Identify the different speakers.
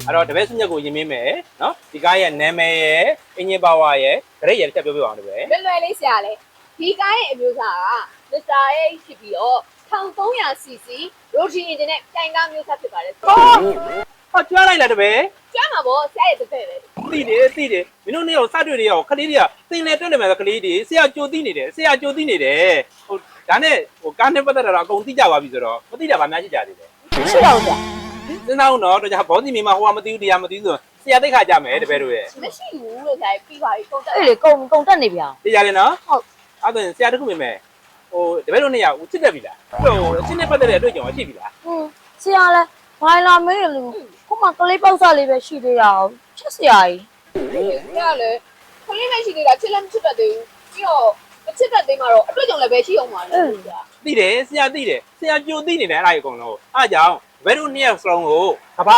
Speaker 1: အဲ့တော့တပည့်စုညက်ကိုရင်မင်းမယ်နော်ဒီကားရဲ့နာမည်ရဲ့အင်ဂျင်ပါဝါရဲ့ဂရိတ်ရဲ့တက်ပြောပြပါအောင်တပည့်
Speaker 2: လွယ်လေးဆရာလေဒီကားရဲ့အမျိုးအစားကမစ္စတာရဲ့ဖြစ်ပြီးတော့ 1300cc rotary engine နဲ့ပြိုင်ကားမျိုးစားဖြစ်ပါတယ်
Speaker 1: ဟောကျွမ်းလိုက်လားတပည့်
Speaker 2: ကျွမ်းမှာပေါ့ဆရာရဲ့တစ်ဖက်ပဲ
Speaker 1: သိတယ်မင်းတို့နေ့ရောစတွေ့တွေရောခလေးတွေကသင်လေတွက်နေမှာကလေးတွေဆရာကြိုသိနေတယ်ဟိုဒါနဲ့ဟိုကားနဲ့ပတ်သက်တာတော့အကုန်သိကြပါပြီဆိုတော့မသိတာဗာများရှိကြသေးတယ်
Speaker 3: ရှိတော့ဗျာ
Speaker 1: စဉ်းစားအောင်တော့တခြားဘောစီမင်းမဟိုကမသိဘူးတရားမသိဘူးဆိုဆရာသိခါကြမယ်တပည့်တို့ရဲ့
Speaker 2: မရှိဘူးလို့ဆရာပြီးပါပြီကုန်တက်
Speaker 3: အဲ့လေကုံတက်နေဗျာ
Speaker 1: သိကြတယ်နော်
Speaker 3: ဟုတ်
Speaker 1: အဲ့ဒါဆရာတခုမြင်မယ်ဟိုတပည့်တို့နေ့ရချစ်တက်ပြီလားဟိုအချင်းနဲ့ပတ်သက်တဲ့အတွေ့အကြုံရှိပြီလား
Speaker 3: ဆရာလဲဘိုင်လာမေးလူခုမှကလေးပေါက်စားလေးပဲရှိသေးတာချစ်ဆရာကြီး
Speaker 2: ဆရာလေခလေးမရှိသေးတာချစ်လည်းမချစ်တတ်သေးဘူးပြီးတော့မချစ်တတ်သေးမှာတော့အတွေ့အကြုံလည်းပဲရှိအောင်ပါလေဆရာ
Speaker 1: သိတယ်ဆရာသိတယ်ဆရာကြိုသိနေတယ်အဲ့ဒါကြီးအကုန်လုံးအားကြောင့်တပည့်တို့နေ့ရက်စလုံးကိုကဘာ